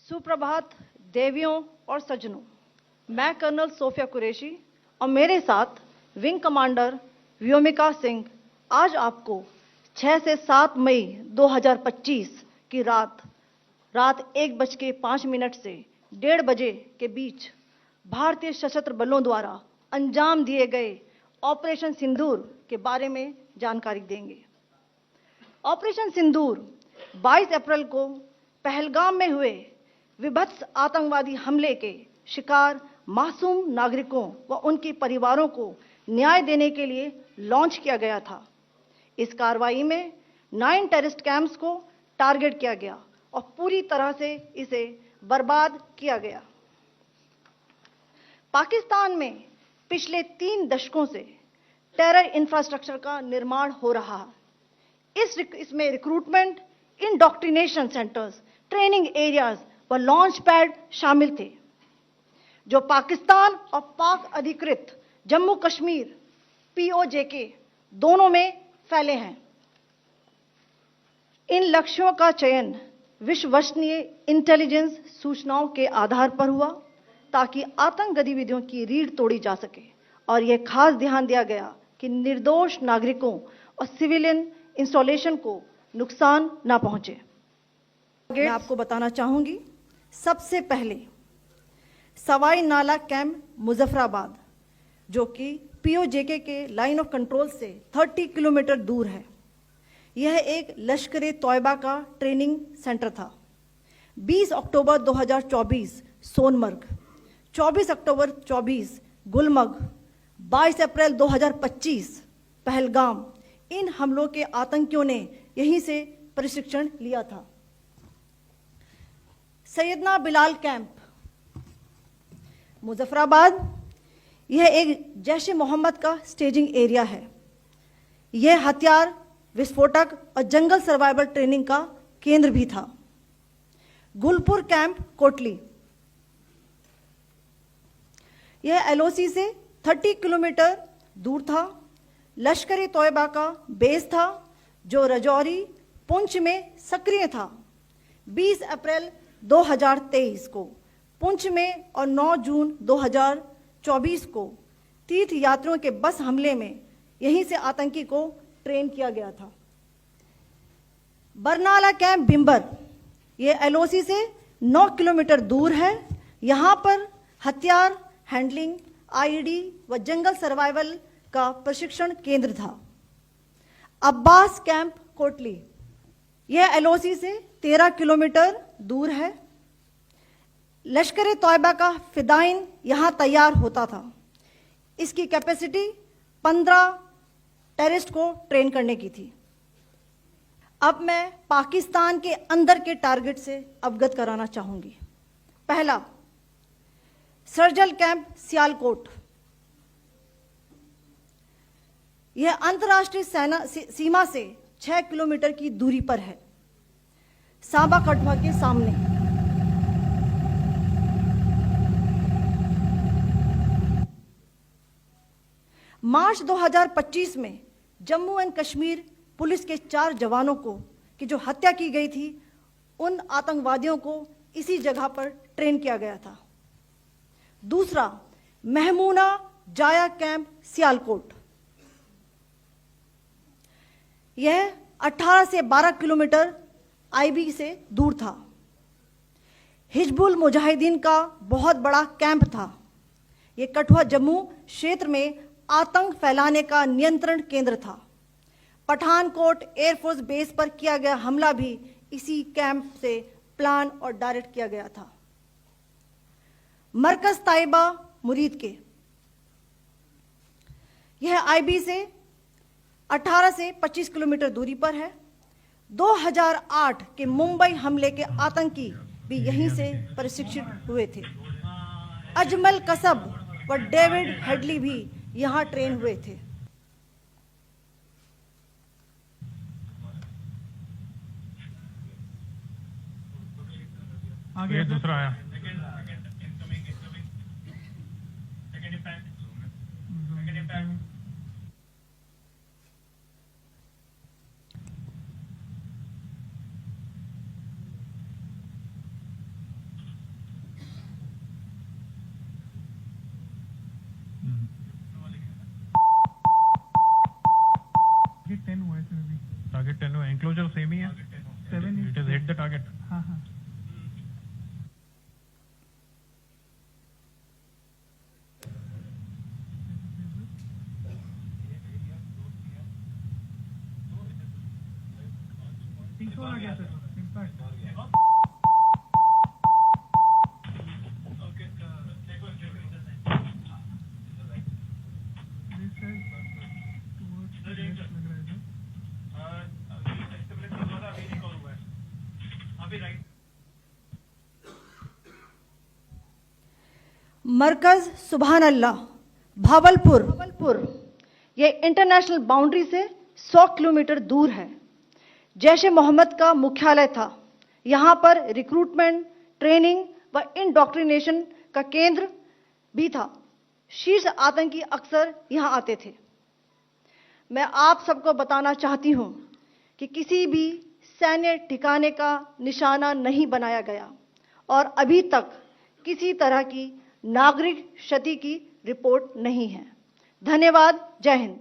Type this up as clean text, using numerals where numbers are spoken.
सुप्रभात देवियों और सज्जनों, मैं कर्नल सोफिया कुरैशी और मेरे साथ विंग कमांडर व्योमिका सिंह आज आपको 6 से 7 मई 2025 की रात 1:05 से 1:30 बजे के बीच भारतीय सशस्त्र बलों द्वारा अंजाम दिए गए ऑपरेशन सिंदूर के बारे में जानकारी देंगे। ऑपरेशन सिंदूर 22 अप्रैल को पहलगाम में हुए विभत्स आतंकवादी हमले के शिकार मासूम नागरिकों व उनके परिवारों को न्याय देने के लिए लॉन्च किया गया था। इस कार्रवाई में 9 टेररिस्ट कैंप्स को टारगेट किया गया और पूरी तरह से इसे बर्बाद किया गया। पाकिस्तान में पिछले 3 दशकों से टेरर इंफ्रास्ट्रक्चर का निर्माण हो रहा है। इसमें recruitment, indoctrination centres, training areas व लॉन्च पैड शामिल थे, जो पाकिस्तान और पाक अधिकृत जम्मू कश्मीर POJK दोनों में फैले हैं। इन लक्ष्यों का चयन विश्वसनीय इंटेलिजेंस सूचनाओं के आधार पर हुआ ताकि आतंक गतिविधियों की रीढ़ तोड़ी जा सके और यह खास ध्यान दिया गया कि निर्दोष नागरिकों और सिविलियन इंस्टॉलेशन को नुकसान ना पहुंचे। मैं आपको बताना चाहूंगी, सबसे पहले सवाई नाला कैंप मुजफ्फराबाद, जो कि POJK के लाइन ऑफ कंट्रोल से 30 किलोमीटर दूर है। यह एक लश्कर तोयबा का ट्रेनिंग सेंटर था। 20 अक्टूबर 2024 सोनमर्ग, 24 अक्टूबर 24 गुलमर्ग, 22 अप्रैल 2025 पहलगाम, इन हमलों के आतंकियों ने यहीं से प्रशिक्षण लिया था। सैयदना बिलाल कैंप मुजफ्फराबाद, यह एक जैश ए मोहम्मद का स्टेजिंग एरिया है। यह हथियार, विस्फोटक और जंगल सर्वाइवल ट्रेनिंग का केंद्र भी था। गुलपुर कैंप कोटली, यह LOC से 30 किलोमीटर दूर था। लश्कर तोयबा का बेस था जो रजौरी, पुंछ में सक्रिय था। 20 अप्रैल 2023 को पुंछ में और 9 जून 2024 को तीर्थ यात्रियों के बस हमले में यहीं से आतंकी को ट्रेन किया गया था। बरनाला कैंप बिम्बर, यह LOC से 9 किलोमीटर दूर है। यहां पर हथियार, हैंडलिंग, IED व जंगल सर्वाइवल का प्रशिक्षण केंद्र था। अब्बास कैंप कोटली, यह LOC से 13 किलोमीटर दूर है। लश्कर तोयबा का फिदाइन यहां तैयार होता था। इसकी कैपेसिटी 15 टेररिस्ट को ट्रेन करने की थी। अब मैं पाकिस्तान के अंदर के टारगेट से अवगत कराना चाहूंगी। पहला, सर्जल कैंप सियालकोट, यह अंतर्राष्ट्रीय सीमा से 6 किलोमीटर की दूरी पर है, सांबा कठुआ के सामने। मार्च 2025 में जम्मू एंड कश्मीर पुलिस के 4 जवानों को की जो हत्या की गई थी, उन आतंकवादियों को इसी जगह पर ट्रेन किया गया था। दूसरा, महमूना जाया कैंप सियालकोट, यह 18 से 12 किलोमीटर IB से दूर था। हिजबुल मुजाहिदीन का बहुत बड़ा कैंप था। यह कठुआ जम्मू क्षेत्र में आतंक फैलाने का नियंत्रण केंद्र था। पठानकोट एयरफोर्स बेस पर किया गया हमला भी इसी कैंप से प्लान और डायरेक्ट किया गया था। मरकज ताइबा मुरीद के, यह IB से 18 से 25 किलोमीटर दूरी पर है। 2008 के मुंबई हमले के आतंकी भी यहीं से प्रशिक्षित हुए थे। अजमल कसब व डेविड हेडली भी यहां ट्रेन हुए थे। आगे दूसरा आया। मरकज सुभान अल्लाह भावलपुर ये इंटरनेशनल बाउंड्री से 100 किलोमीटर दूर है। जैश ए मोहम्मद का मुख्यालय था। यहाँ पर रिक्रूटमेंट, ट्रेनिंग व इंडॉक्ट्रिनेशन का केंद्र भी था। शीर्ष आतंकी अक्सर यहाँ आते थे। मैं आप सबको बताना चाहती हूँ कि किसी भी सैन्य ठिकाने का निशाना नहीं बनाया गया और अभी तक किसी तरह की नागरिक क्षति की रिपोर्ट नहीं है। धन्यवाद। जय हिंद।